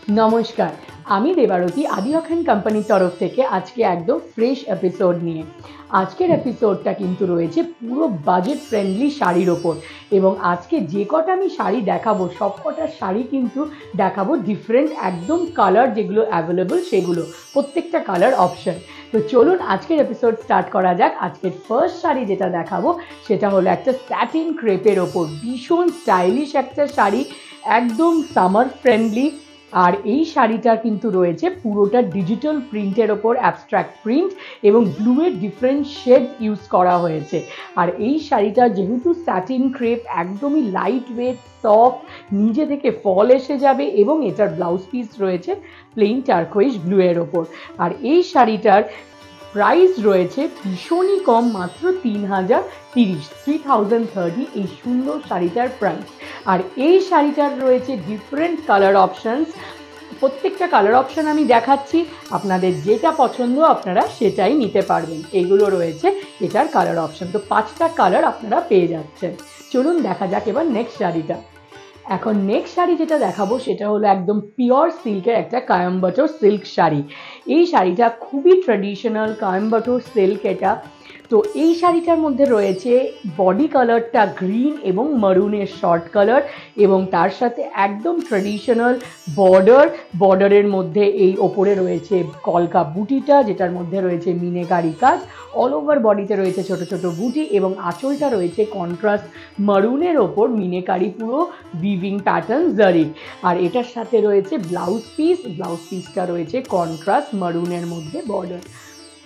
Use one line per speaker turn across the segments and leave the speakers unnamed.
নমস্কার, আমি দেবারতী আদিওখান কোম্পানির তরফ থেকে আজকে একদম ফ্রেশ এপিসোড নিয়ে। আজকের এপিসোডটা কিন্তু রয়েছে পুরো বাজেট ফ্রেন্ডলি শাড়ির ওপর, এবং আজকে যে কটা আমি শাড়ি দেখাবো সব কটা শাড়ি কিন্তু দেখাবো ডিফারেন্ট একদম কালার যেগুলো অ্যাভেলেবল সেগুলো, প্রত্যেকটা কালার অপশন। তো চলুন আজকের এপিসোড স্টার্ট করা যাক। আজকের ফার্স্ট শাড়ি যেটা দেখাবো সেটা হলো একটা স্যাটিন ক্রেপের ওপর ভীষণ স্টাইলিশ একটা শাড়ি, একদম সামার ফ্রেন্ডলি। আর এই শাড়িটার কিন্তু রয়েছে পুরোটা ডিজিটাল প্রিন্টের ওপর অ্যাবস্ট্রাক্ট প্রিন্ট এবং ব্লুয়ের ডিফারেন্ট শেড ইউজ করা হয়েছে। আর এই শাড়িটা যেহেতু স্যাটিন ক্রেপ, একদমই লাইট ওয়েট, সফট, নিজে থেকে ফল এসে যাবে, এবং এটার ব্লাউজ পিস রয়েছে প্লেন টার্কোইজ ব্লুয়ের ওপর। আর এই শাড়িটার প্রাইস রয়েছে ভীষণই কম, মাত্র 3030 এই সুন্দর শাড়িটার প্রাইস। আর এই শাড়িটার রয়েছে ডিফারেন্ট কালার অপশানস, প্রত্যেকটা কালার অপশান আমি দেখাচ্ছি, আপনাদের যেটা পছন্দ আপনারা সেটাই নিতে পারবেন। এগুলো রয়েছে এটার কালার অপশান, তো 5টা কালার আপনারা পেয়ে যাচ্ছেন। চলুন দেখা যাক এবার নেক্সট শাড়িটা। এখন নেক্সট শাড়ি যেটা দেখাবো সেটা হলো একদম পিওর সিল্কের একটা কায়াম্বাটোর সিল্ক শাড়ি। এই শাড়িটা খুবই ট্র্যাডিশনাল কায়াম্বাটোর সিল্ক এটা। তো এই শাড়িটার মধ্যে রয়েছে বডি কালারটা গ্রিন এবং মারুনের শর্ট কালার, এবং তার সাথে একদম ট্র্যাডিশনাল বর্ডারের মধ্যে এই ওপরে রয়েছে কলকা বুটিটা, যেটার মধ্যে রয়েছে মিনেকারি কাজ। অল ওভার বডিতে রয়েছে ছোট ছোট বুটি, এবং আঁচলটা রয়েছে কন্ট্রাস্ট মারুনের ওপর মিনেকারি পুরো উইভিং প্যাটার্ন জারি। আর এটার সাথে রয়েছে ব্লাউজ পিসটা রয়েছে কন্ট্রাস্ট মারুনের মধ্যে বর্ডার।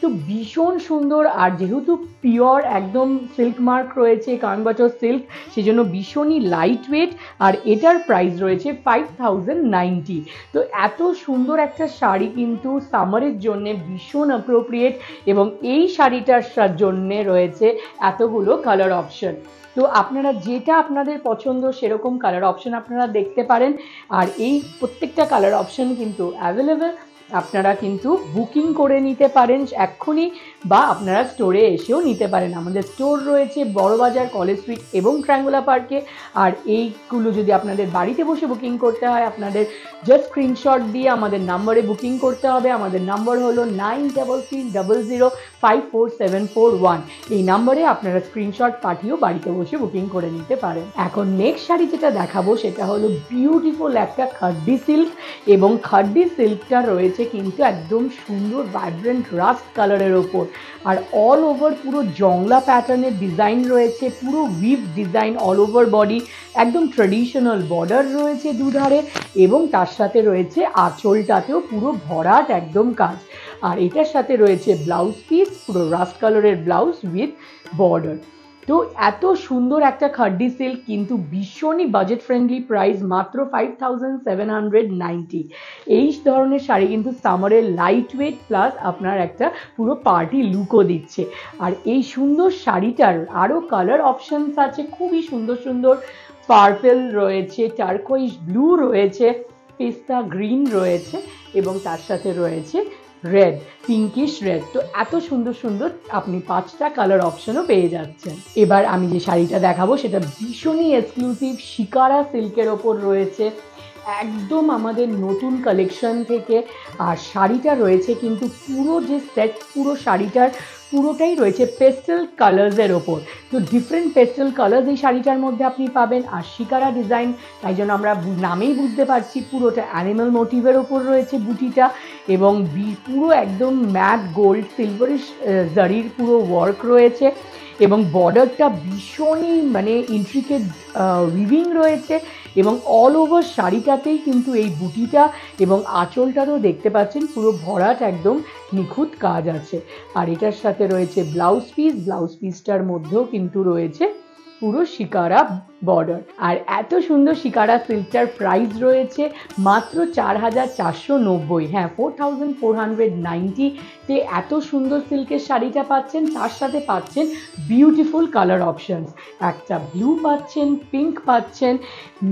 তো ভীষণ সুন্দর। আর যেহেতু পিওর একদম সিল্ক মার্ক রয়েছে কায়াম্বাটোর সিল্ক, সেজন্য ভীষণই লাইট ওয়েট। আর এটার প্রাইস রয়েছে 5090। তো এত সুন্দর একটা শাড়ি কিন্তু সামারের জন্য ভীষণ অ্যাপ্রোপ্রিয়েট, এবং এই শাড়িটার জন্যে রয়েছে এতগুলো কালার অপশন। তো আপনারা যেটা আপনাদের পছন্দ সেরকম কালার অপশন আপনারা দেখতে পারেন। আর এই প্রত্যেকটা কালার অপশন কিন্তু অ্যাভেলেবেল, আপনারা কিন্তু বুকিং করে নিতে পারেন এক্ষুনি, বা আপনারা স্টোরে এসেও নিতে পারেন। আমাদের স্টোর রয়েছে বড়বাজার, কলেজ স্ট্রিট এবং ট্রায়াঙ্গুলার পার্কে। আর এইগুলো যদি আপনাদের বাড়িতে বসে বুকিং করতে হয়, আপনাদের জাস্ট স্ক্রিনশট দিয়ে আমাদের নাম্বারে বুকিং করতে হবে। আমাদের নাম্বার হলো 9330054741। এই নাম্বারে আপনারা স্ক্রিনশট পাঠিয়েও বাড়িতে বসে বুকিং করে নিতে পারেন। এখন নেক্সট শাড়ি যেটা দেখাবো সেটা হলো বিউটিফুল একটা খাড্ডি সিল্ক, এবং খাড্ডি সিল্কটা রয়েছে কিন্তু একদম সুন্দর ভাইব্রেন্ট রাস্ট কালারের ওপর। আর অল ওভার পুরো জংলা প্যাটার্নের ডিজাইন রয়েছে, পুরো we've design all over body, একদম ট্র্যাডিশনাল বর্ডার রয়েছে দুধারে, এবং তার সাথে রয়েছে আঁচলটাতেও পুরো ভরাট একদম কাজ। আর এটার সাথে রয়েছে ব্লাউজ পিস, পুরো রাস্ট কালারের ব্লাউজ উইথ বর্ডার। তো এত সুন্দর একটা খাড্ডি সিল্ক, কিন্তু ভীষণই বাজেট ফ্রেন্ডলি, প্রাইস মাত্র 5790। এই ধরনের শাড়ি কিন্তু সামারের লাইট ওয়েট প্লাস আপনার একটা পুরো পার্টি লুকও দিচ্ছে। আর এই সুন্দর শাড়িটার আরও কালার অপশানস আছে, খুবই সুন্দর সুন্দর। পার্পেল রয়েছে, টার্কোইজ ব্লু রয়েছে, পেস্তা গ্রিন রয়েছে, এবং তার সাথে রয়েছে রেড, পিঙ্কিশ রেড। তো এত সুন্দর সুন্দর আপনি 5টা কালার অপশনও পেয়ে যাচ্ছেন। এবার আমি যে শাড়িটা দেখাবো সেটা ভীষণই এক্সক্লুসিভ শিকারা সিল্কের ওপর রয়েছে, একদম আমাদের নতুন কালেকশন থেকে। আর শাড়িটা রয়েছে কিন্তু পুরো যে সেট, পুরো শাড়িটার পুরোটাই রয়েছে পেস্টেল কালার্সের ওপর। তো ডিফারেন্ট পেস্টেল কালার্স এই শাড়িটার মধ্যে আপনি পাবেন। আর শিকারা ডিজাইন, তাই জন্য আমরা নামেই বুঝতে পারছি পুরোটা অ্যানিমাল মোটিভের ওপর রয়েছে বুটিটা, এবং পুরো একদম ম্যাট গোল্ড সিলভারিশ জারির পুরো ওয়ার্ক রয়েছে, এবং বর্ডারটা ভীষণই মানে ইন্ট্রিকেট উইভিং রয়েছে, এবং অল ওভার শাড়িটাতেই কিন্তু এই বুটিটা এবং আঁচলটাতেও দেখতে পাচ্ছেন পুরো ভরাট একদম নিখুঁত কাজ আছে। আর এটার সাথে রয়েছে ব্লাউজ পিসটার মধ্যেও কিন্তু রয়েছে পুরো শিকারা বর্ডার। আর এত সুন্দর শিকারা সিল্কটার প্রাইস রয়েছে মাত্র 4490। হ্যাঁ, 4490 তে এত সুন্দর সিল্কের শাড়িটা পাচ্ছেন। তার সাথে পাচ্ছেন বিউটিফুল কালার অপশানস, একটা ব্লু পাচ্ছেন, পিঙ্ক পাচ্ছেন,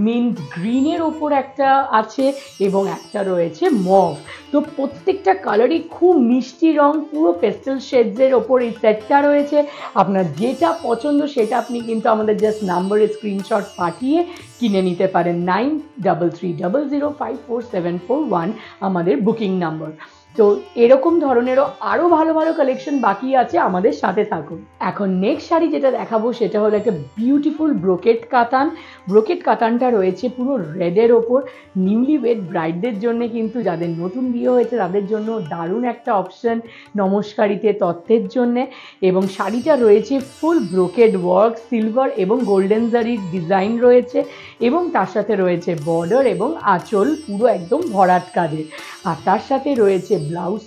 মিন্ট গ্রিনের ওপর একটা আছে, এবং একটা রয়েছে মভ। তো প্রত্যেকটা কালারই খুব মিষ্টি রং, পুরো পেস্টেল শেডসের ওপর এই সেটটা রয়েছে। আপনার যেটা পছন্দ সেটা আপনি কিন্তু আমাদের জাস্ট নাম্বারে স্ক্রিন স্ক্রিনশট পাঠিয়ে কিনে নিতে পারেন। 9330054741 আমাদের বুকিং নাম্বার। তো এরকম ধরনেরও আরও ভালো ভালো কালেকশন বাকি আছে, আমাদের সাথে থাকুন। এখন নেক্সট শাড়ি যেটা দেখাবো সেটা হলো একটা বিউটিফুল ব্রোকেট কাতান। ব্রোকেট কাতানটা রয়েছে পুরো রেডের ওপর। নিউলি ওয়েড ব্রাইডদের জন্য, কিন্তু যাদের নতুন বিয়ে হয়েছে তাদের জন্য দারুণ একটা অপশন নমস্কারিতে তত্ত্বের জন্যে। এবং শাড়িটা রয়েছে ফুল ব্রোকেড ওয়ার্ক, সিলভার এবং গোল্ডেন জারির ডিজাইন রয়েছে, এবং তার সাথে রয়েছে বর্ডার এবং আঁচল পুরো একদম ভরাট কাজের। আর তার সাথে রয়েছে ব্লাউজ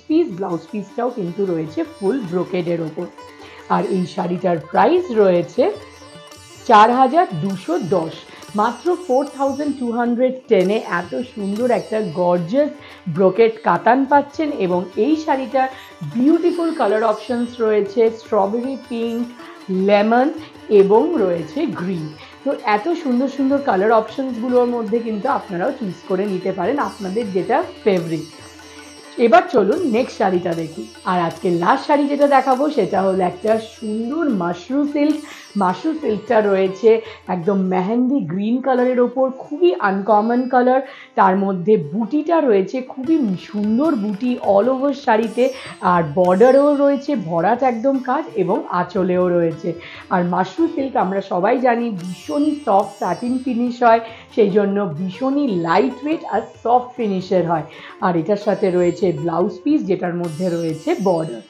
পিসটাও কিন্তু রয়েছে ফুল ব্রোকেডের ওপর। আর এই শাড়িটার প্রাইস রয়েছে 4210, মাত্র 4210-এ এত সুন্দর একটা গর্জিয়াস ব্রোকেট কাতান পাচ্ছেন। এবং এই শাড়িটার বিউটিফুল কালার অপশনস রয়েছে স্ট্রবেরি, পিঙ্ক, লেমন এবং রয়েছে গ্রিন। তো এত সুন্দর সুন্দর কালার অপশনসগুলোর মধ্যে কিন্তু আপনারাও চুজ করে নিতে পারেন আপনাদের যেটা ফেভারিট। এবার চলুন নেক্সট শাড়িটা দেখি। আর আজকে লাস্ট শাড়ি যেটা দেখাবো সেটা হলো একটা সুন্দর মাশরু সিল্ক। মাশরু সিল্কটা রয়েছে একদম মেহেন্দি গ্রিন কালারের ওপর, খুবই আনকমন কালার। তার মধ্যে বুটিটা রয়েছে খুবই সুন্দর বুটি অল ওভার শাড়িতে, আর বর্ডারেও রয়েছে ভরাট একদম কাজ, এবং আঁচলেও রয়েছে। আর মাশরু সিল্ক আমরা সবাই জানি ভীষণই সফট স্যাটিন ফিনিশ হয়, সেই জন্য ভীষণই লাইট ওয়েট আর সফট ফিনিশের হয়। আর এটার সাথে রয়েছে ব্লাউজ পিস যেটার মধ্যে রয়েছে বর্ডার।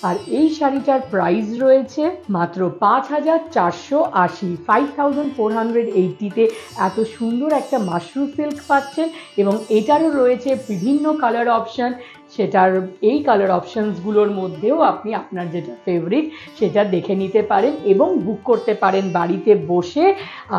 আর এই শাড়িটার প্রাইস রয়েছে মাত্র 5480, 5480-তে এত সুন্দর একটা মাশরু সিল্ক পাচ্ছেন। এবং এটারও রয়েছে বিভিন্ন কালার অপশান, সেটার এই কালার অপশানসগুলোর মধ্যেও আপনি আপনার যেটা ফেভারিট সেটা দেখে নিতে পারেন এবং বুক করতে পারেন বাড়িতে বসে।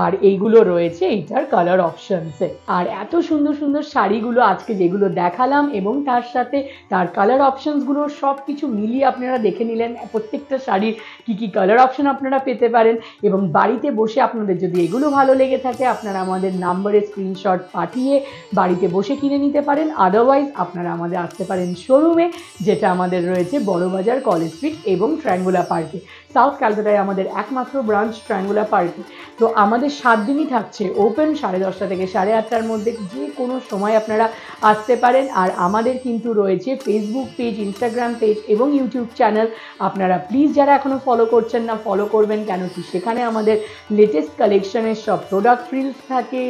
আর এইগুলো রয়েছে এইটার কালার অপশানসে। আর এত সুন্দর সুন্দর শাড়িগুলো আজকে যেগুলো দেখালাম এবং তার সাথে তার কালার অপশানসগুলো সব কিছু মিলিয়ে আপনারা দেখে নিলেন প্রত্যেকটা শাড়ির কী কী কালার অপশান আপনারা পেতে পারেন। এবং বাড়িতে বসে আপনাদের যদি এগুলো ভালো লেগে থাকে আপনারা আমাদের নাম্বারে স্ক্রিনশট পাঠিয়ে বাড়িতে বসে কিনে নিতে পারেন। আদারওয়াইজ আপনারা আমাদের আসতে পারেন শোরুমে, যেটা আমাদের রয়েছে বড়বাজার, কলেজ স্ট্রিট এবং ট্রায়াঙ্গুলার পার্কে। সাউথ ক্যালকাটায় আমাদের একমাত্র ব্রাঞ্চ ট্রায়াঙ্গুলার পার্কে। তো আমাদের 7 দিনই থাকছে ওপেন, 10:30 থেকে 8:30-র মধ্যে যে কোনো সময় আপনারা আসতে পারেন। আর আমাদের কিন্তু রয়েছে ফেসবুক পেজ, ইনস্টাগ্রাম পেজ এবং ইউটিউব চ্যানেল। আপনারা প্লিজ যারা এখনও ফলো করছেন না ফলো করবেন, কেন কি সেখানে আমাদের লেটেস্ট কালেকশনের সব প্রোডাক্ট রিলস থাকে,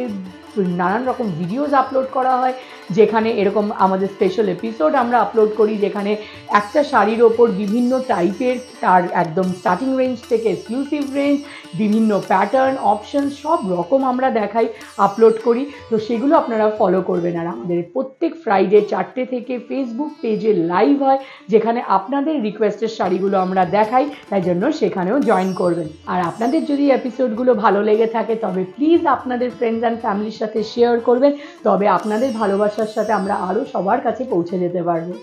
নানান রকম ভিডিওস আপলোড করা হয়, যেখানে এরকম আমাদের স্পেশাল এপিসোড আমরা আপলোড করি, যেখানে একটা শাড়ির ওপর বিভিন্ন টাইপের, তার একদম স্টার্টিং রেঞ্জ থেকে এক্সক্লুসিভ রেঞ্জ, বিভিন্ন প্যাটার্ন অপশন সব রকম আমরা দেখাই, আপলোড করি। তো সেগুলো আপনারা ফলো করবেন। আর আমাদের প্রত্যেক ফ্রাইডে 4টে থেকে ফেসবুক পেজে লাইভ হয়, যেখানে আপনাদের রিকোয়েস্টের শাড়িগুলো আমরা দেখাই, তাই জন্য সেখানেও জয়েন করবেন। আর আপনাদের যদি এপিসোডগুলো ভালো লেগে থাকে তবে প্লিজ আপনাদের ফ্রেন্ডস অ্যান্ড ফ্যামিলির সাথে শেয়ার করবেন, তবে আপনাদের ভালোবাসার সাথে আমরা আরও সবার কাছে পৌঁছে যেতে পারবো।